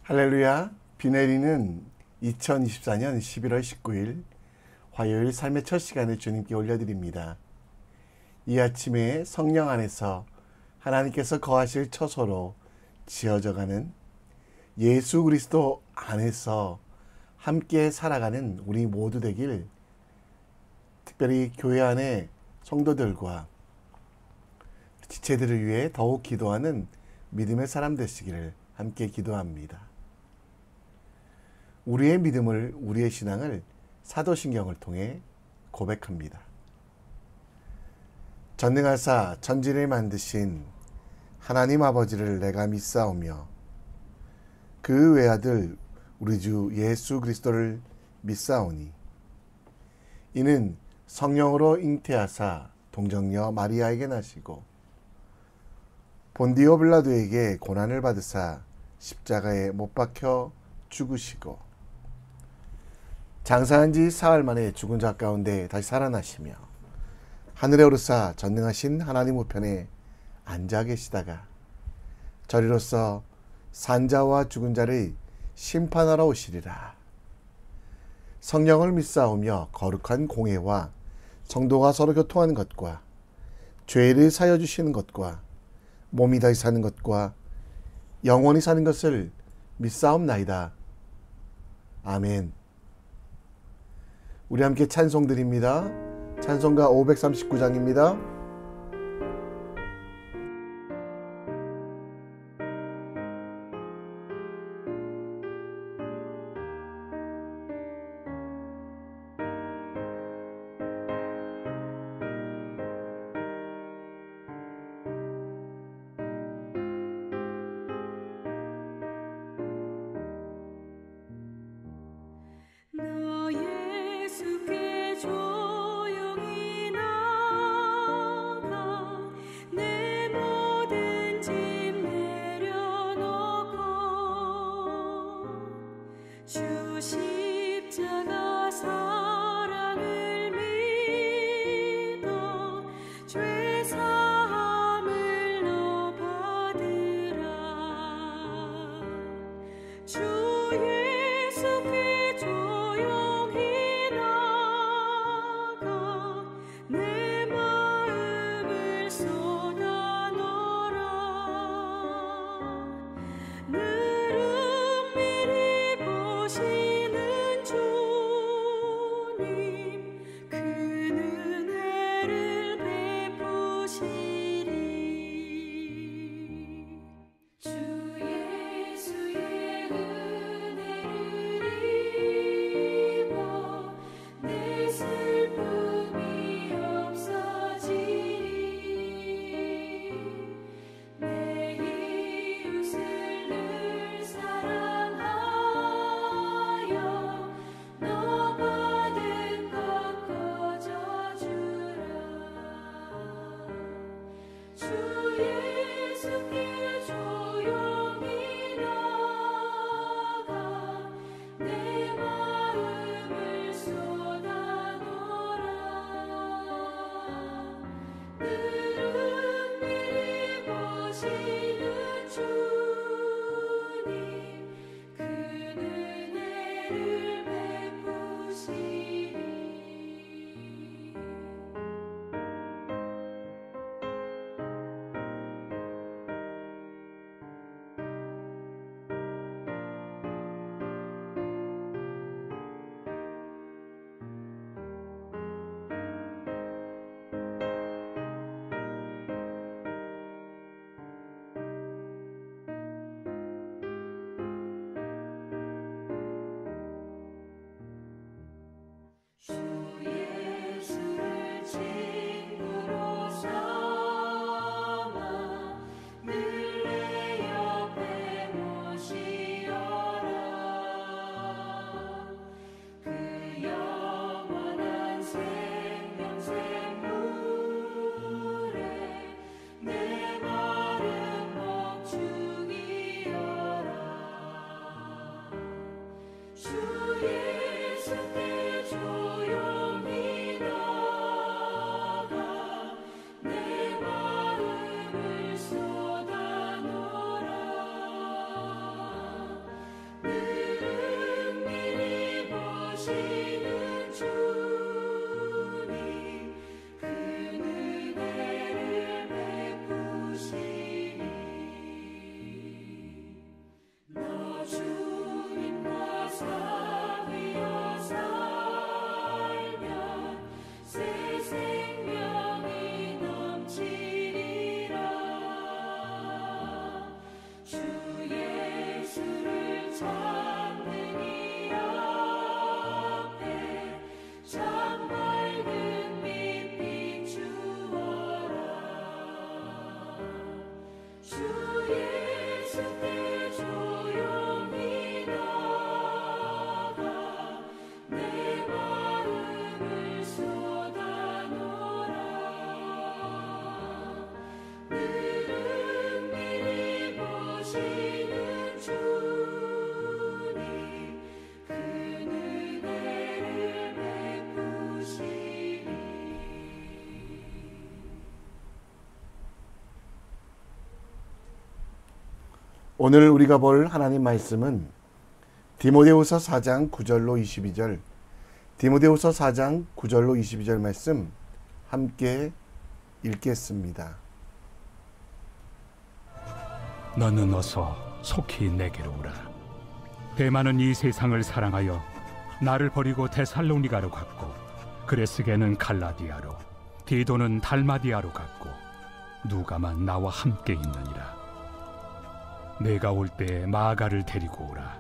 할렐루야. 비 내리는 2024년 11월 19일 화요일 삶의 첫 시간을 주님께 올려드립니다. 이 아침에 성령 안에서 하나님께서 거하실 처소로 지어져가는 예수 그리스도 안에서 함께 살아가는 우리 모두 되길, 특별히 교회 안의 성도들과 지체들을 위해 더욱 기도하는 믿음의 사람 되시기를 함께 기도합니다. 우리의 믿음을, 우리의 신앙을 사도신경을 통해 고백합니다. 전능하사 천지를 만드신 하나님 아버지를 내가 믿사오며 그 외아들 우리 주 예수 그리스도를 믿사오니 이는 성령으로 잉태하사 동정녀 마리아에게 나시고 본디오 빌라도에게 고난을 받으사 십자가에 못 박혀 죽으시고 장사한 지 사흘 만에 죽은 자 가운데 다시 살아나시며 하늘에 오르사 전능하신 하나님 우편에 앉아 계시다가 저리로서 산자와 죽은 자를 심판하러 오시리라. 성령을 믿사오며 거룩한 공회와 성도가 서로 교통하는 것과 죄를 사여 주시는 것과 몸이 다시 사는 것과 영원히 사는 것을 믿사옵나이다. 아멘. 우리 함께 찬송 드립니다. 찬송가 539장입니다. 나 예수께 조용히 나아가 오늘 우리가 볼 하나님 말씀은 디모데후서 4장 9절로 22절, 디모데후서 4장 9절로 22절 말씀 함께 읽겠습니다. 너는 어서 속히 내게로 오라. 데마는 이 세상을 사랑하여 나를 버리고 데살로니가로 갔고, 그레스게는 갈라디아로, 디도는 달마디아로 갔고, 누가만 나와 함께 있느니라. 내가 올 때 마가를 데리고 오라.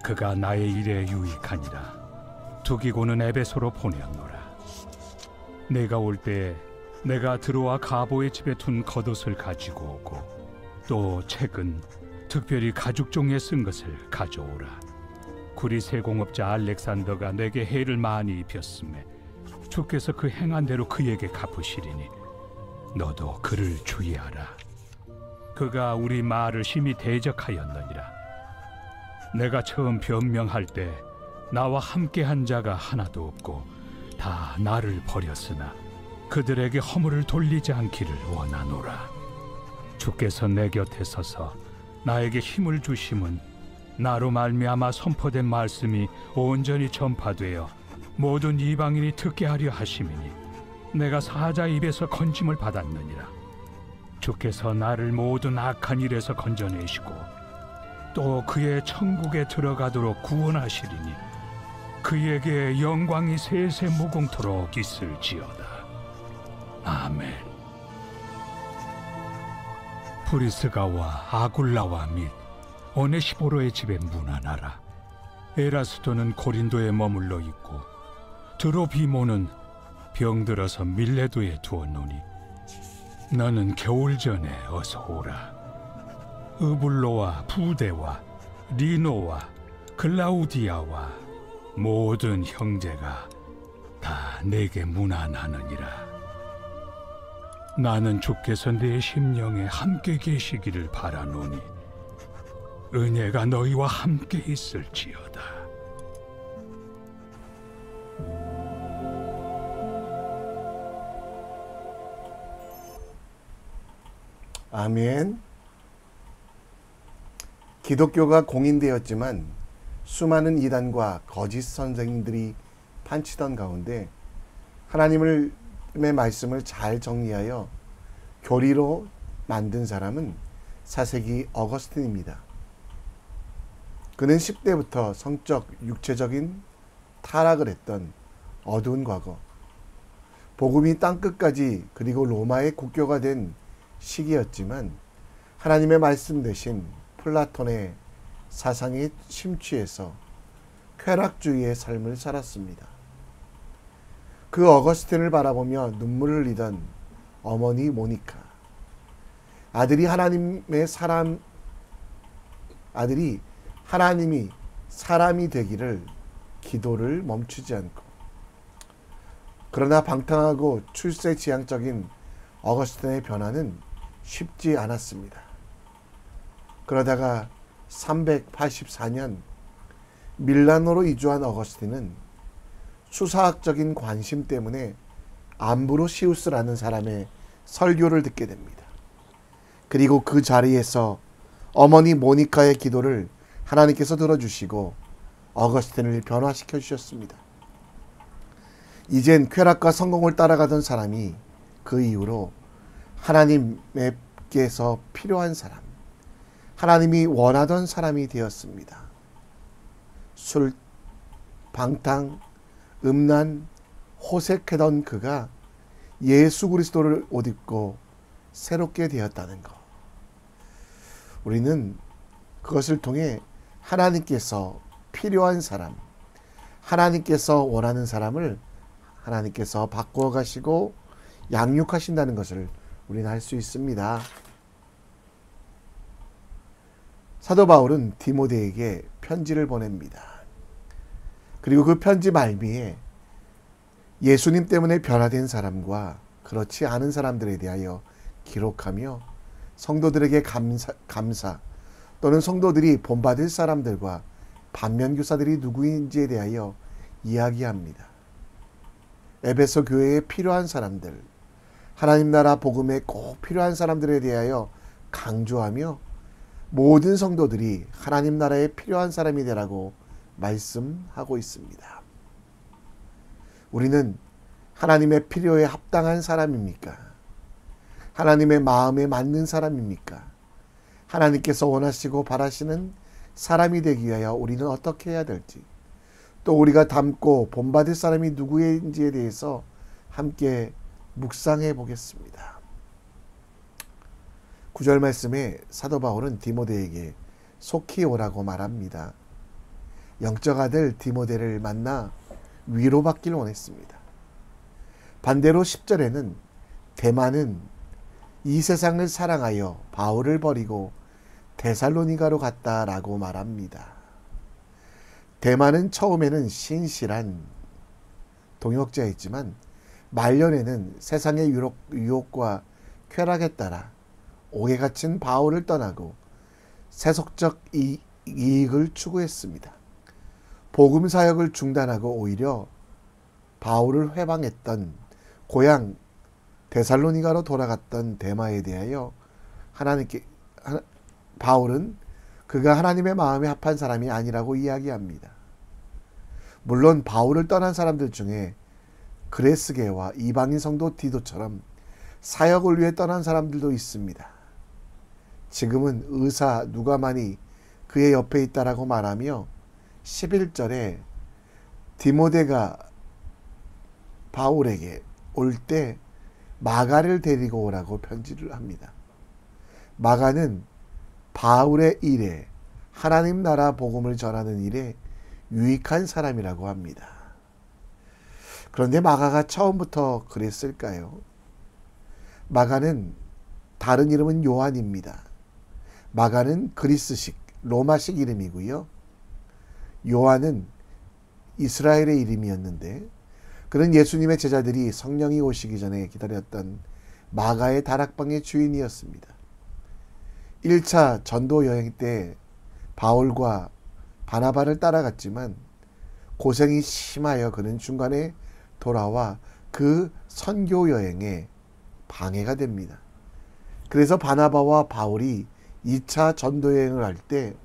그가 나의 일에 유익하니라. 두기고는 에베소로 보내었노라. 내가 올 때 내가 드로아 가보의 집에 둔 겉옷을 가지고 오고, 또 책은 특별히 가죽종에 쓴 것을 가져오라. 구리세 공업자 알렉산더가 내게 해를 많이 입혔음에 주께서 그 행한 대로 그에게 갚으시리니 너도 그를 주의하라. 그가 우리 말을 심히 대적하였느니라. 내가 처음 변명할 때 나와 함께한 자가 하나도 없고 다 나를 버렸으나 그들에게 허물을 돌리지 않기를 원하노라. 주께서 내 곁에 서서 나에게 힘을 주심은 나로 말미암아 선포된 말씀이 온전히 전파되어 모든 이방인이 듣게 하려 하심이니 내가 사자 입에서 건짐을 받았느니라. 주께서 나를 모든 악한 일에서 건져내시고 또 그의 천국에 들어가도록 구원하시리니 그에게 영광이 세세 무궁토록 있을지어다. 아멘. 프리스가와 아굴라와 및 오네시포로의 집에 문안하라. 에라스도는 고린도에 머물러 있고 드로비모는 병들어서 밀레도에 두었노니 너는 겨울 전에 어서 오라. 으불로와 부데와 리노와 글라우디아와 모든 형제가 다 내게 문안하느니라. 나는 주께서 내 심령에 함께 계시기를 바라노니 은혜가 너희와 함께 있을지어다. 아멘. 기독교가 공인되었지만 수많은 이단과 거짓 선생님들이 판치던 가운데 하나님의 말씀을 잘 정리하여 교리로 만든 사람은 사세기 어거스틴입니다. 그는 10대부터 성적, 육체적인 타락을 했던 어두운 과거, 복음이 땅끝까지 그리고 로마의 국교가 된 시기였지만 하나님의 말씀 대신 플라톤의 사상에 심취해서 쾌락주의의 삶을 살았습니다. 그 어거스틴을 바라보며 눈물을 흘리던 어머니 모니카, 아들이 하나님이 사람이 되기를 기도를 멈추지 않고, 그러나 방탕하고 출세지향적인 어거스틴의 변화는 쉽지 않았습니다. 그러다가 384년 밀라노로 이주한 어거스틴은 수사학적인 관심 때문에 암브로시우스라는 사람의 설교를 듣게 됩니다. 그리고 그 자리에서 어머니 모니카의 기도를 하나님께서 들어주시고 어거스틴을 변화시켜 주셨습니다. 이젠 쾌락과 성공을 따라가던 사람이 그 이후로 하나님께서 필요한 사람, 하나님이 원하던 사람이 되었습니다. 술, 방탕, 음란, 호색하던 그가 예수 그리스도를 옷 입고 새롭게 되었다는 것. 우리는 그것을 통해 하나님께서 필요한 사람, 하나님께서 원하는 사람을 하나님께서 바꾸어 가시고 양육하신다는 것을 우리는 알 수 있습니다. 사도 바울은 디모데에게 편지를 보냅니다. 그리고 그 편지 말미에 예수님 때문에 변화된 사람과 그렇지 않은 사람들에 대하여 기록하며 성도들에게 감사 또는 성도들이 본받을 사람들과 반면교사들이 누구인지에 대하여 이야기합니다. 에베소 교회에 필요한 사람들, 하나님 나라 복음에 꼭 필요한 사람들에 대하여 강조하며 모든 성도들이 하나님 나라에 필요한 사람이 되라고 말씀하고 있습니다. 우리는 하나님의 필요에 합당한 사람입니까? 하나님의 마음에 맞는 사람입니까? 하나님께서 원하시고 바라시는 사람이 되기 위하여 우리는 어떻게 해야 될지, 또 우리가 닮고 본받을 사람이 누구인지에 대해서 함께 묵상해 보겠습니다. 9절 말씀에 사도 바울은 디모데에게 속히 오라고 말합니다. 영적 아들 디모데를 만나 위로받길 원했습니다. 반대로 10절에는 데마는 이 세상을 사랑하여 바울을 버리고 데살로니가로 갔다라고 말합니다. 데마는 처음에는 신실한 동역자였지만 말년에는 세상의 유혹과 쾌락에 따라 옥에 갇힌 바울을 떠나고 세속적 이익을 추구했습니다. 복음 사역을 중단하고 오히려 바울을 회방했던 고향 데살로니가로 돌아갔던 데마에 대하여 바울은 그가 하나님의 마음에 합한 사람이 아니라고 이야기합니다. 물론 바울을 떠난 사람들 중에 그레스게와 이방인 성도 디도처럼 사역을 위해 떠난 사람들도 있습니다. 지금은 의사 누가만이 그의 옆에 있다라고 말하며 11절에 디모데가 바울에게 올 때 마가를 데리고 오라고 편지를 합니다. 마가는 바울의 일에, 하나님 나라 복음을 전하는 일에 유익한 사람이라고 합니다. 그런데 마가가 처음부터 그랬을까요? 마가는 다른 이름은 요한입니다. 마가는 그리스식, 로마식 이름이고요. 요한은 이스라엘의 이름이었는데 그는 예수님의 제자들이 성령이 오시기 전에 기다렸던 마가의 다락방의 주인이었습니다. 1차 전도 여행 때 바울과 바나바를 따라갔지만 고생이 심하여 그는 중간에 돌아와 그 선교 여행에 방해가 됩니다. 그래서 바나바와 바울이 2차 전도 여행을 할 때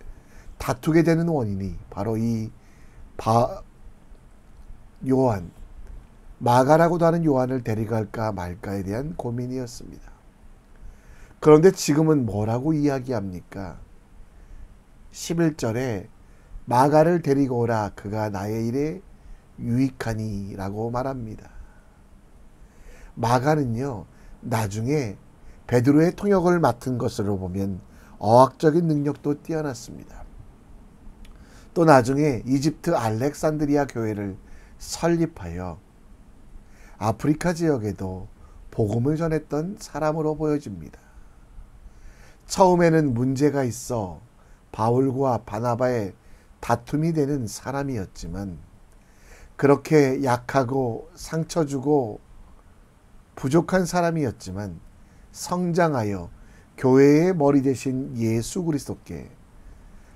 다투게 되는 원인이 바로 이 요한, 마가라고도 하는 요한을 데려갈까 말까에 대한 고민이었습니다. 그런데 지금은 뭐라고 이야기합니까? 11절에 마가를 데리고 오라, 그가 나의 일에 유익하니 라고 말합니다. 마가는요, 나중에 베드로의 통역을 맡은 것으로 보면 어학적인 능력도 뛰어났습니다. 또 나중에 이집트 알렉산드리아 교회를 설립하여 아프리카 지역에도 복음을 전했던 사람으로 보여집니다. 처음에는 문제가 있어 바울과 바나바의 다툼이 되는 사람이었지만 그렇게 약하고 상처 주고 부족한 사람이었지만 성장하여 교회의 머리 대신 예수 그리스도께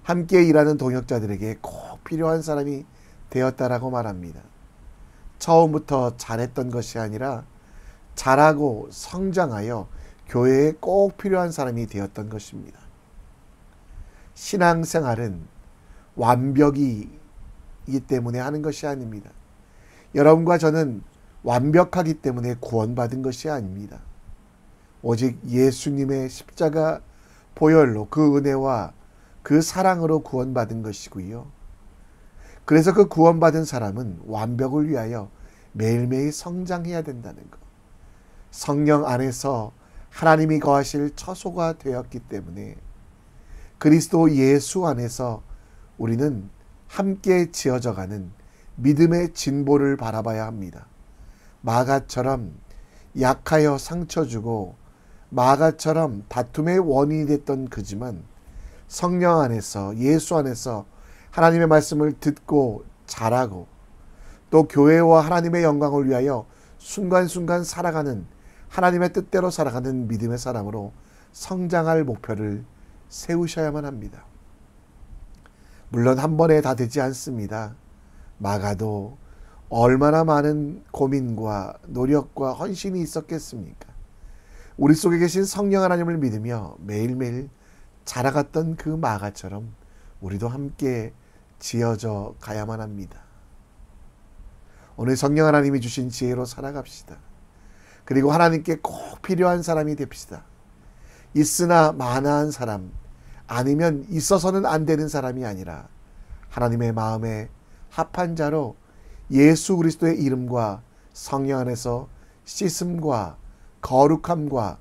함께 일하는 동역자들에게 꼭 필요한 사람이 되었다라고 말합니다. 처음부터 잘했던 것이 아니라 잘하고 성장하여 교회에 꼭 필요한 사람이 되었던 것입니다. 신앙생활은 완벽이 완벽이기 때문에 하는 것이 아닙니다. 여러분과 저는 완벽하기 때문에 구원받은 것이 아닙니다. 오직 예수님의 십자가 보혈로 그 은혜와 그 사랑으로 구원받은 것이고요. 그래서 그 구원받은 사람은 완벽을 위하여 매일매일 성장해야 된다는 것. 성령 안에서 하나님이 거하실 처소가 되었기 때문에 그리스도 예수 안에서 우리는 함께 지어져가는 믿음의 진보를 바라봐야 합니다. 마가처럼 약하여 상처 주고 마가처럼 다툼의 원인이 됐던 그지만 성령 안에서 예수 안에서 하나님의 말씀을 듣고 자라고 또 교회와 하나님의 영광을 위하여 순간순간 살아가는 하나님의 뜻대로 살아가는 믿음의 사람으로 성장할 목표를 세우셔야만 합니다. 물론 한 번에 다 되지 않습니다. 마가도 얼마나 많은 고민과 노력과 헌신이 있었겠습니까? 우리 속에 계신 성령 하나님을 믿으며 매일매일 자라갔던 그 마가처럼 우리도 함께 지어져 가야만 합니다. 오늘 성령 하나님이 주신 지혜로 살아갑시다. 그리고 하나님께 꼭 필요한 사람이 됩시다. 있으나 마나한 사람, 아니면 있어서는 안 되는 사람이 아니라 하나님의 마음에 합한 자로 예수 그리스도의 이름과 성령 안에서 씻음과 거룩함과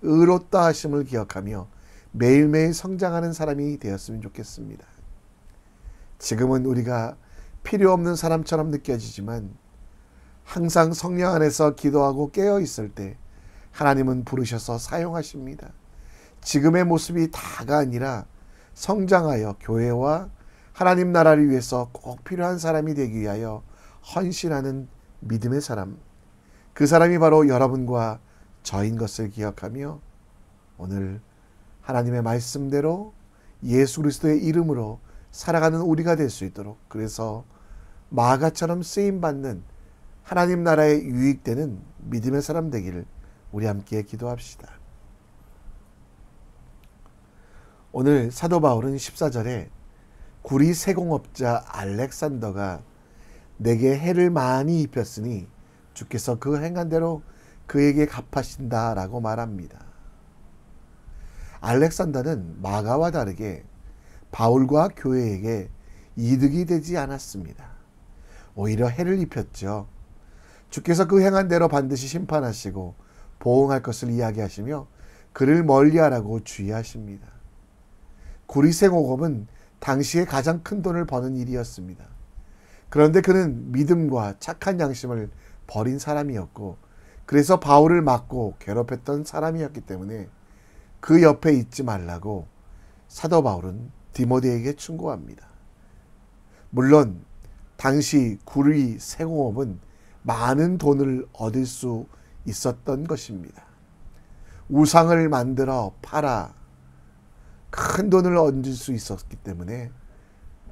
의롭다 하심을 기억하며 매일매일 성장하는 사람이 되었으면 좋겠습니다. 지금은 우리가 필요 없는 사람처럼 느껴지지만 항상 성령 안에서 기도하고 깨어 있을 때 하나님은 부르셔서 사용하십니다. 지금의 모습이 다가 아니라 성장하여 교회와 하나님 나라를 위해서 꼭 필요한 사람이 되기 위하여 헌신하는 믿음의 사람, 그 사람이 바로 여러분과 저인 것을 기억하며 오늘 하나님의 말씀대로 예수 그리스도의 이름으로 살아가는 우리가 될 수 있도록, 그래서 마가처럼 쓰임받는 하나님 나라에 유익되는 믿음의 사람 되기를 우리 함께 기도합시다. 오늘 사도 바울은 14절에 구리 세공업자 알렉산더가 내게 해를 많이 입혔으니 주께서 그 행한 대로 그에게 갚하신다 라고 말합니다. 알렉산더는 마가와 다르게 바울과 교회에게 이득이 되지 않았습니다. 오히려 해를 입혔죠. 주께서 그 행한 대로 반드시 심판하시고 보응할 것을 이야기하시며 그를 멀리하라고 주의하십니다. 구리생옥업은 당시에 가장 큰 돈을 버는 일이었습니다. 그런데 그는 믿음과 착한 양심을 버린 사람이었고, 그래서 바울을 막고 괴롭혔던 사람이었기 때문에 그 옆에 있지 말라고 사도 바울은 디모데에게 충고합니다. 물론 당시 구리 세공업은 많은 돈을 얻을 수 있었던 것입니다. 우상을 만들어 팔아 큰 돈을 얻을 수 있었기 때문에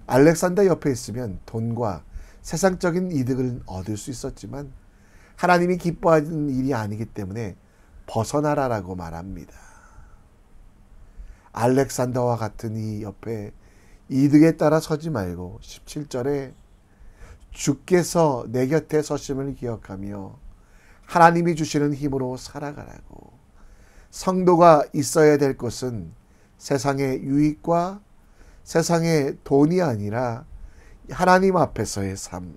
알렉산더 옆에 있으면 돈과 세상적인 이득을 얻을 수 있었지만 하나님이 기뻐하는 일이 아니기 때문에 벗어나라라고 말합니다. 알렉산더와 같은 이 옆에 이득에 따라 서지 말고 17절에 주께서 내 곁에 서심을 기억하며 하나님이 주시는 힘으로 살아가라고. 성도가 있어야 될 것은 세상의 유익과 세상의 돈이 아니라 하나님 앞에서의 삶,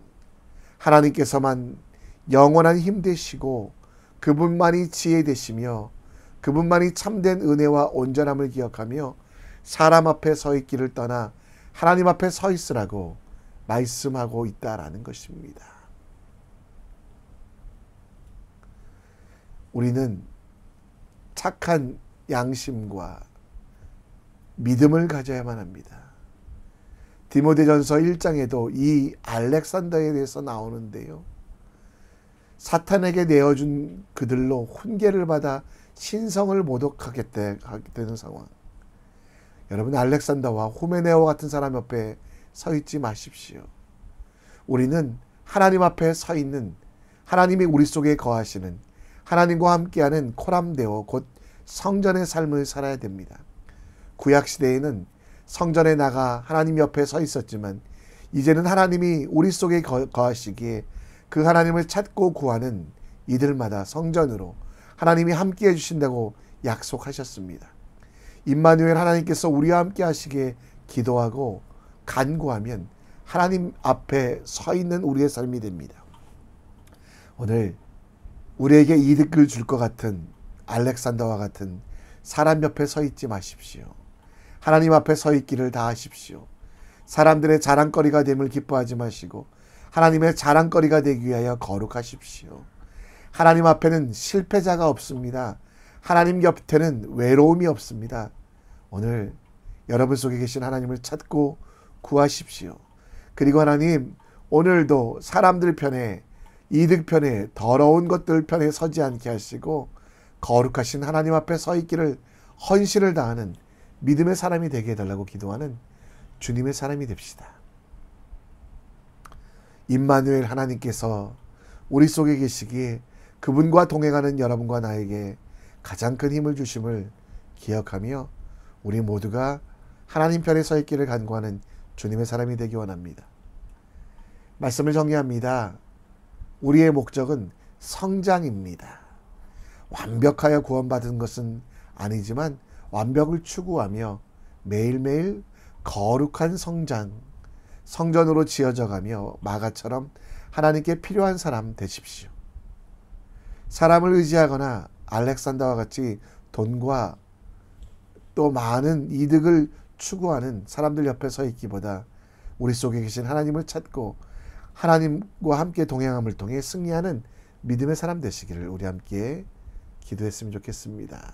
하나님께서만 영원한 힘 되시고 그분만이 지혜 되시며 그분만이 참된 은혜와 온전함을 기억하며 사람 앞에 서 있기를 떠나 하나님 앞에 서 있으라고 말씀하고 있다라는 것입니다. 우리는 착한 양심과 믿음을 가져야만 합니다. 디모데전서 1장에도 이 알렉산더에 대해서 나오는데요. 사탄에게 내어준 그들로 훈계를 받아 신성을 모독하게 되는 상황. 여러분, 알렉산더와 후메네오와 같은 사람 옆에 서 있지 마십시오. 우리는 하나님 앞에 서 있는, 하나님이 우리 속에 거하시는, 하나님과 함께하는 코람데오 곧 성전의 삶을 살아야 됩니다. 구약시대에는 성전에 나가 하나님 옆에 서 있었지만 이제는 하나님이 우리 속에 거하시기에 그 하나님을 찾고 구하는 이들마다 성전으로 하나님이 함께 해주신다고 약속하셨습니다. 임마누엘 하나님께서 우리와 함께 하시기에 기도하고 간구하면 하나님 앞에 서 있는 우리의 삶이 됩니다. 오늘 우리에게 이득을 줄 것 같은 알렉산더와 같은 사람 옆에 서 있지 마십시오. 하나님 앞에 서 있기를 다하십시오. 사람들의 자랑거리가 됨을 기뻐하지 마시고 하나님의 자랑거리가 되기 위하여 거룩하십시오. 하나님 앞에는 실패자가 없습니다. 하나님 곁에는 외로움이 없습니다. 오늘 여러분 속에 계신 하나님을 찾고 구하십시오. 그리고 하나님, 오늘도 사람들 편에, 이득 편에, 더러운 것들 편에 서지 않게 하시고 거룩하신 하나님 앞에 서 있기를 헌신을 다하는 믿음의 사람이 되게 해달라고 기도하는 주님의 사람이 됩시다. 임마누엘 하나님께서 우리 속에 계시기에 그분과 동행하는 여러분과 나에게 가장 큰 힘을 주심을 기억하며 우리 모두가 하나님 편에 서 있기를 간구하는 주님의 사람이 되기 원합니다. 말씀을 정리합니다. 우리의 목적은 성장입니다. 완벽하여 구원받은 것은 아니지만 완벽을 추구하며 매일매일 거룩한 성전으로 지어져가며 마가처럼 하나님께 필요한 사람 되십시오. 사람을 의지하거나 알렉산더와 같이 돈과 또 많은 이득을 추구하는 사람들 옆에 서 있기보다 우리 속에 계신 하나님을 찾고 하나님과 함께 동행함을 통해 승리하는 믿음의 사람 되시기를 우리 함께 기도했으면 좋겠습니다.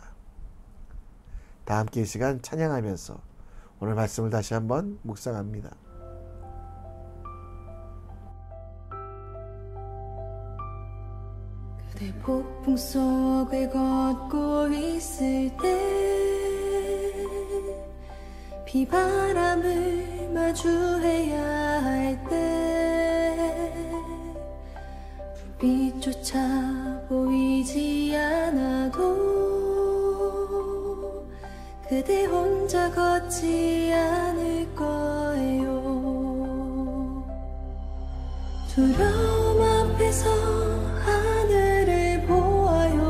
다 함께 이 시간 찬양하면서 오늘 말씀을 다시 한번 묵상합니다. 그대 폭풍 속을 걷고 있을 때 비바람을 마주해야 할 때 불빛조차 보이지 않아도 그대 혼자 걷지 않을 거예요. 두려움 앞에서 하늘을 보아요.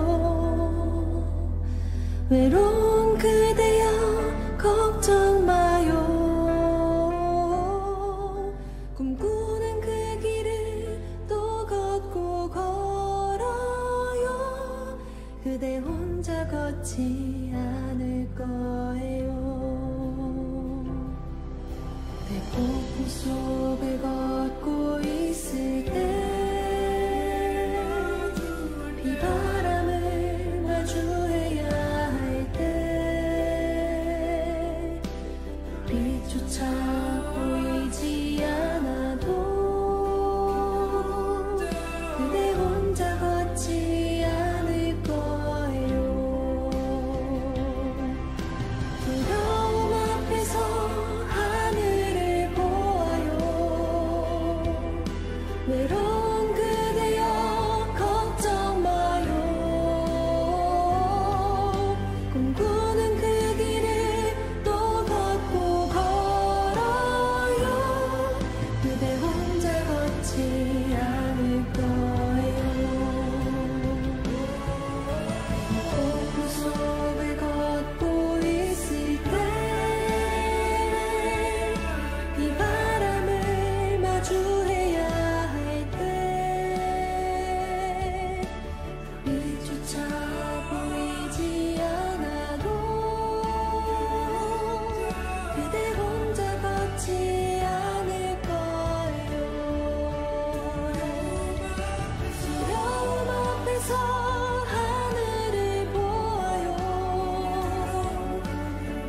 외로운 그대여 걱정 마요. 꿈꾸는 그 길을 또 걷고 걸어요. 그대 혼자 걷지 않을 거예요. 내 폭풍 속을 걷고 있을 때 비바람을 마주해야 할 때 빛조차 보이지 않아도 그대 혼자 걷지 않을 거예요. 두려움 앞에서 하늘을 보아요. 외로운 그대여 걱정 마요. 꿈꾸는 그 길을 또 걷고 걸어요. 그대 혼자 걷지 않을 거예요. 폭풍 속을 걷고 있을 때 비바람을 마주해야 할 때 빛조차 보이지 않아도 그대 혼자 걷지 않을 거예요. 두려움 앞에서 하늘을 보아요.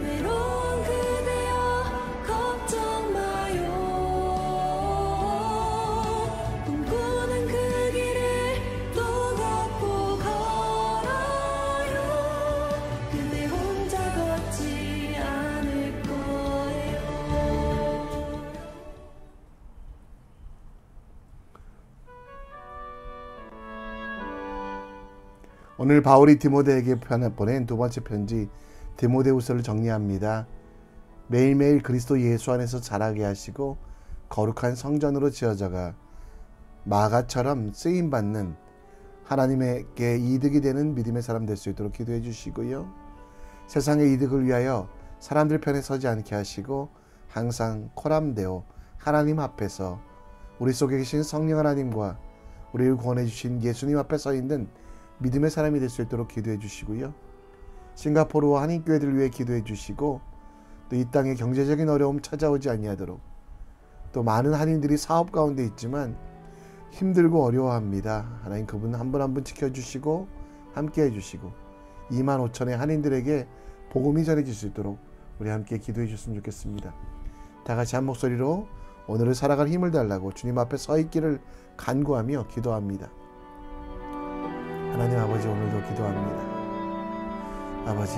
외로운 그대여 걱정 마요. 꿈꾸는 그 길을 또 걷고 걸어요. 그대 혼자 걷지 않을 거예요. 오늘 바울이 디모데에게 보낸 두 번째 편지 디모데후서를 정리합니다. 매일매일 그리스도 예수 안에서 자라게 하시고 거룩한 성전으로 지어져가 마가처럼 쓰임받는 하나님에게 이득이 되는 믿음의 사람 될 수 있도록 기도해 주시고요. 세상의 이득을 위하여 사람들 편에 서지 않게 하시고 항상 코람되어 하나님 앞에서 우리 속에 계신 성령 하나님과 우리를 구원해 주신 예수님 앞에 서 있는 믿음의 사람이 될 수 있도록 기도해 주시고요. 싱가포르와 한인교회들을 위해 기도해 주시고 또 이 땅에 경제적인 어려움 찾아오지 아니하도록 또 많은 한인들이 사업 가운데 있지만 힘들고 어려워합니다. 하나님 그분 한 분 한 분 지켜주시고 함께 해주시고 2만 5천의 한인들에게 복음이 전해질 수 있도록 우리 함께 기도해 주셨으면 좋겠습니다. 다 같이 한 목소리로 오늘을 살아갈 힘을 달라고 주님 앞에 서 있기를 간구하며 기도합니다. 하나님 아버지, 오늘도 기도합니다. 아버지,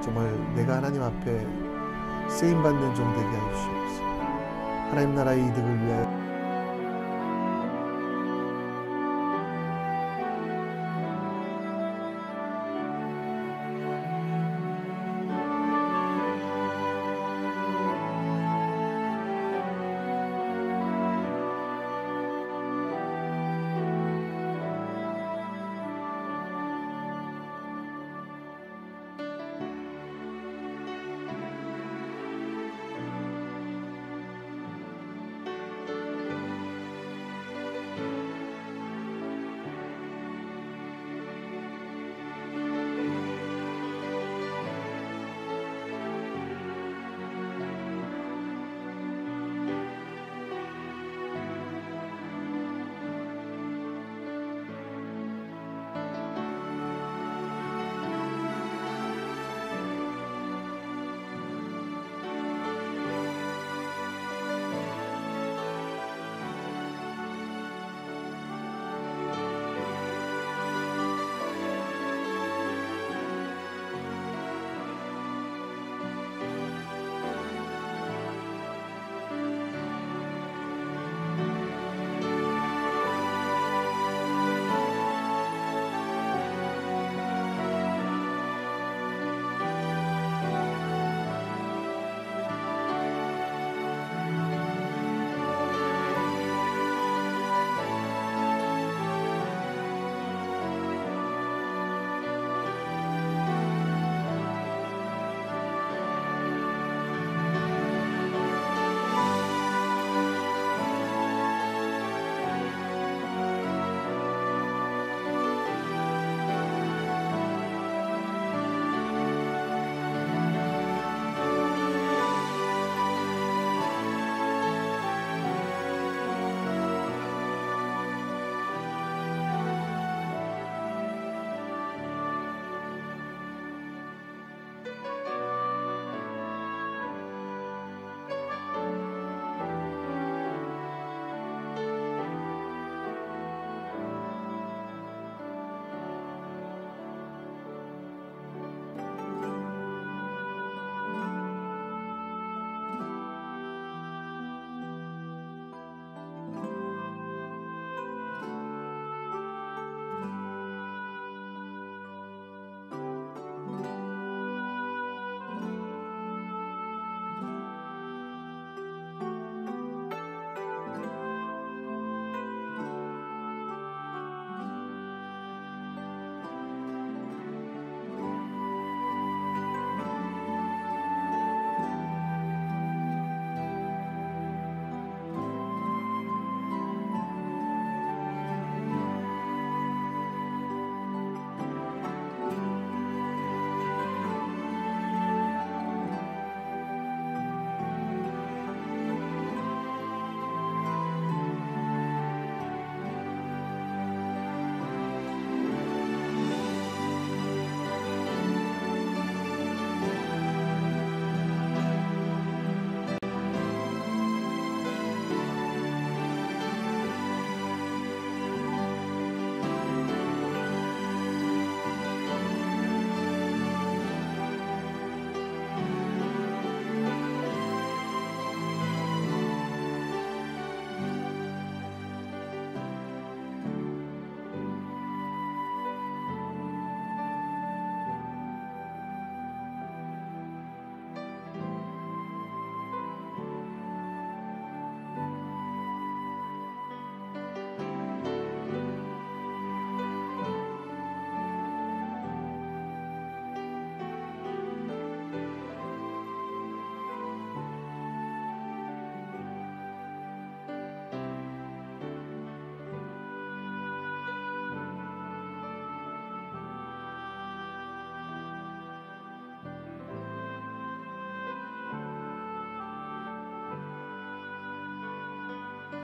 정말 내가 하나님 앞에 쓰임받는 종 되게 하시옵소서. 하나님 나라의 이득을 위하여